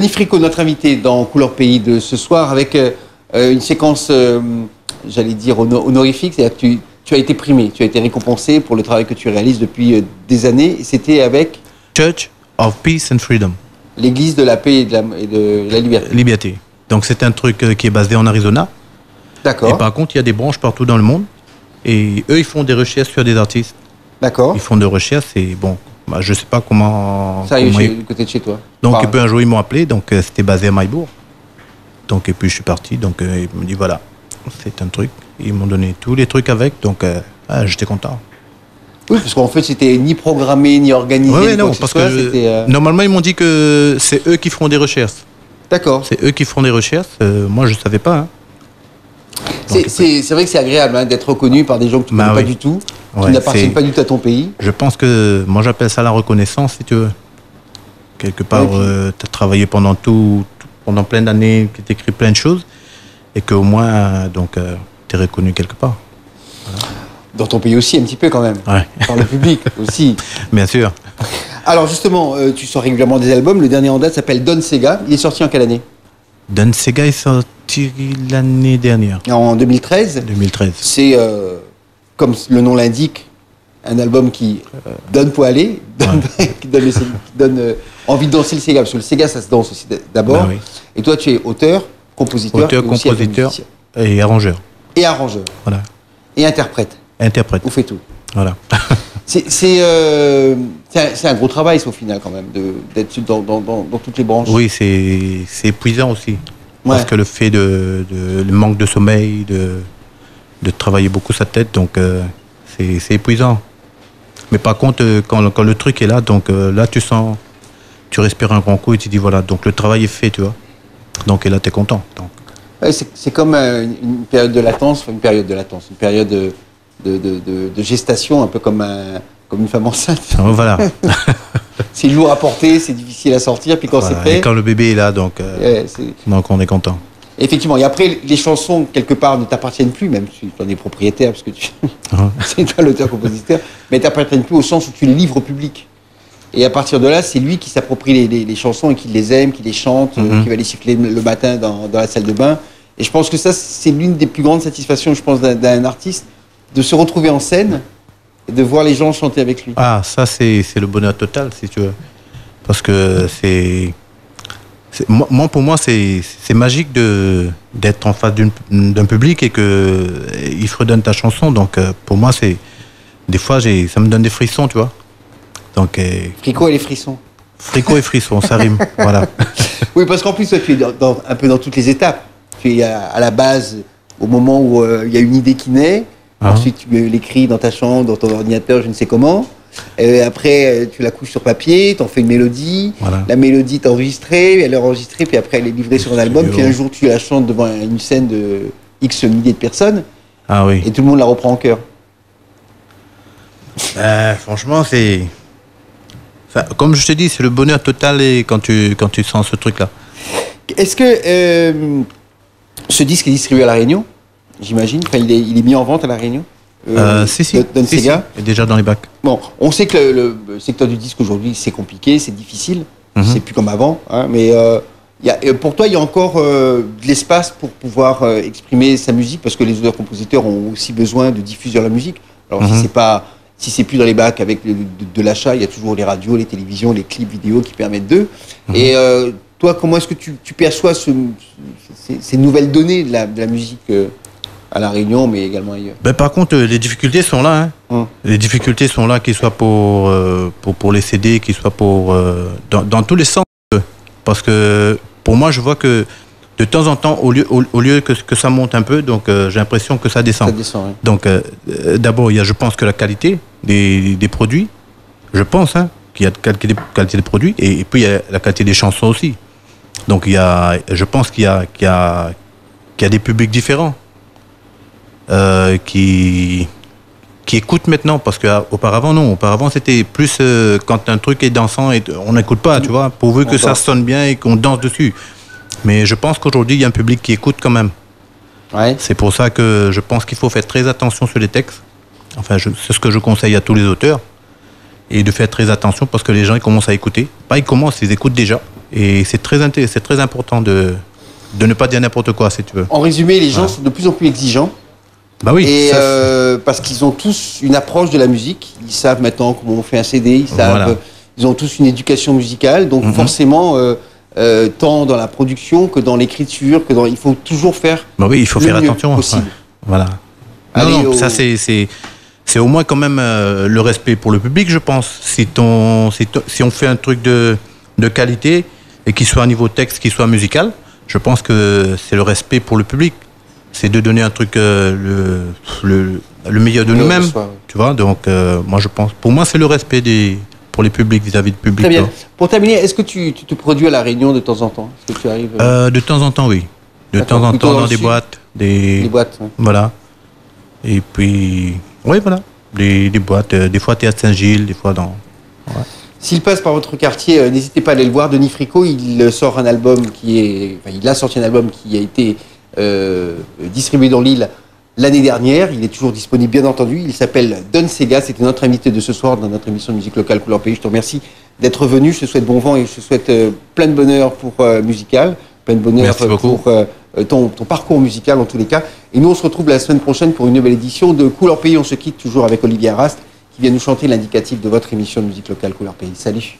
Johnny Fricot, notre invité dans Couleur Pays de ce soir, avec une séquence, j'allais dire, honorifique. C'est-à-dire que tu as été primé, tu as été récompensé pour le travail que tu réalises depuis des années. Et c'était avec Church of Peace and Freedom. L'Église de la paix et de la liberté. Liberté. Donc c'est un truc qui est basé en Arizona. D'accord. Et par contre, il y a des branches partout dans le monde. Et eux, ils font des recherches sur des artistes. D'accord. Ils font des recherches et bon, bah, je sais pas comment... Ça arrive du côté de chez toi. Donc et puis un jour, ils m'ont appelé, donc c'était basé à Maillebourg. Donc et puis je suis parti, donc ils m'ont dit voilà, c'est un truc. Ils m'ont donné tous les trucs avec, donc j'étais content. Oui, parce qu'en fait, c'était ni programmé, ni organisé. Oui, non, parce que normalement, ils m'ont dit que c'est eux qui feront des recherches. D'accord. C'est eux qui feront des recherches. Moi, je ne savais pas. Hein. C'est vrai que c'est agréable d'être reconnu par des gens que tu ne connais pas du tout, qui n'appartiennent pas du tout à ton pays. Je pense que, moi j'appelle ça la reconnaissance, si tu veux. Quelque part, tu as travaillé pendant plein d'années, tu as écrit plein de choses, et qu'au moins, tu es reconnu quelque part. Voilà. Dans ton pays aussi, un petit peu quand même. Ouais. Par le public aussi. Bien sûr. Alors justement, tu sors régulièrement des albums. Le dernier en date s'appelle Don Sega. Il est sorti en quelle année? Don Sega est sorti l'année dernière. En 2013. 2013. C'est, comme le nom l'indique, un album qui donne pour aller, qui donne envie de danser le Sega. Parce que le Sega, ça se danse aussi d'abord. Oui. Et toi, tu es auteur, compositeur, et arrangeur. Et arrangeur. Voilà. Et interprète. Interprète. Vous faites tout. Voilà. C'est un gros travail, au final, quand même, d'être dans toutes les branches. Oui, c'est épuisant aussi. Parce que le fait le manque de sommeil, de travailler beaucoup sa tête, donc c'est épuisant. Mais par contre, quand le truc est là, donc là, tu respires un grand coup et tu dis voilà, donc le travail est fait, tu vois. Donc, et là, tu es content. Ouais, c'est comme une période de latence, une période de gestation, un peu comme une femme enceinte. Voilà. C'est lourd à porter, c'est difficile à sortir, puis quand c'est prêt... Et quand le bébé est là, donc on est content. Effectivement, et après, les chansons, quelque part, ne t'appartiennent plus, même si tu en es propriétaire, parce que c'est toi l'auteur-compositeur, mais ne t'appartiennent plus au sens où tu les livres au public. Et à partir de là, c'est lui qui s'approprie les chansons et qui les aime, qui les chante, qui va les siffler le matin dans la salle de bain. Et je pense que ça, c'est l'une des plus grandes satisfactions, je pense, d'un artiste, de se retrouver en scène et de voir les gens chanter avec lui. Ah, ça, c'est le bonheur total, si tu veux. Parce que pour moi, c'est magique d'être en face d'un public et qu'il fredonne ta chanson. Donc, pour moi, des fois, ça me donne des frissons, tu vois. Donc, Fricot et les frissons. Fricot et frissons, ça rime. Voilà. Oui, parce qu'en plus, toi, tu es un peu dans toutes les étapes. Tu es à la base, au moment où il y a une idée qui naît. Ensuite, tu l'écris dans ta chambre, dans ton ordinateur, je ne sais comment. Après, tu la couches sur papier, tu en fais une mélodie. Voilà. La mélodie est enregistrée, elle est enregistrée, puis après, elle est livrée sur un album. Puis un jour, tu la chantes devant une scène de X milliers de personnes. Ah oui. Et tout le monde la reprend en chœur. Franchement, c'est... Enfin, comme je te dis, c'est le bonheur total quand tu sens ce truc-là. Est-ce que ce disque est distribué à La Réunion, j'imagine? Enfin, il est mis en vente à La Réunion? Si. Don Sega. Et déjà dans les bacs. Bon, on sait que le secteur du disque aujourd'hui, c'est compliqué, c'est difficile. C'est plus comme avant. Hein, mais pour toi, il y a encore de l'espace pour pouvoir exprimer sa musique, parce que les auteurs-compositeurs ont aussi besoin de diffuser leur musique. Alors, si c'est plus dans les bacs avec de l'achat, il y a toujours les radios, les télévisions, les clips vidéo qui permettent d'eux. Et toi, comment est-ce que tu perçois ces nouvelles données de la musique à La Réunion, mais également ailleurs? Par contre, les difficultés sont là. Hein. Les difficultés sont là, qu'ils soient pour les CD, qu'ils soient dans tous les sens. Parce que pour moi, je vois que de temps en temps, au lieu que ça monte un peu, donc j'ai l'impression que ça descend. Ça descend, oui. Donc d'abord, il y a, je pense, que la qualité des produits. Je pense qu'il y a qualité des produits, et puis il y a la qualité des chansons aussi. Donc je pense qu'il y a des publics différents qui écoutent maintenant, parce qu'auparavant non. Auparavant, c'était plus quand un truc est dansant et on n'écoute pas, tu vois, pourvu que ça sonne bien et qu'on danse dessus. Mais je pense qu'aujourd'hui, il y a un public qui écoute quand même. Ouais. C'est pour ça que je pense qu'il faut faire très attention sur les textes. Enfin, c'est ce que je conseille à tous les auteurs. Et de faire très attention, parce que les gens, ils commencent à écouter. Pas ils commencent, ils écoutent déjà. Et c'est très important de ne pas dire n'importe quoi, si tu veux. En résumé, les gens sont de plus en plus exigeants. Bah oui. Et parce qu'ils ont tous une approche de la musique. Ils savent maintenant comment on fait un CD. Ils ont tous une éducation musicale. Donc forcément, tant dans la production que dans l'écriture, il faut toujours faire. Bah oui, il faut faire attention. Possible. Voilà. Non, ça c'est au moins quand même le respect pour le public, je pense. Si on fait un truc de qualité et qu'il soit à niveau texte, qu'il soit musical, je pense que c'est le respect pour le public. C'est de donner un truc le meilleur de nous-mêmes, tu vois. Donc moi je pense, pour moi c'est le respect pour les publics vis-à-vis du public. Très bien. Pour terminer, est-ce que tu te produis à La Réunion de temps en temps? Est-ce que tu arrives de temps en temps, oui. De temps en temps dans des boîtes, des boîtes. Ouais. Voilà. Et puis oui, voilà, des boîtes. Des fois Théâtre Saint-Gilles, des fois dans. Ouais. S'il passe par votre quartier, n'hésitez pas à aller le voir. Denis Fricot, il sort un album il a sorti un album qui a été distribué dans l'île l'année dernière. Il est toujours disponible, bien entendu. Il s'appelle Don Sega. C'était notre invité de ce soir dans notre émission de musique locale Couleur Pays. Je te remercie d'être venu. Je te souhaite bon vent et je te souhaite plein de bonheur pour musical, plein de bonheur pour ton parcours musical en tous les cas. Et nous, on se retrouve la semaine prochaine pour une nouvelle édition de Couleur Pays. On se quitte toujours avec Olivier Rast qui vient nous chanter l'indicatif de votre émission de musique locale Couleur Pays. Salut.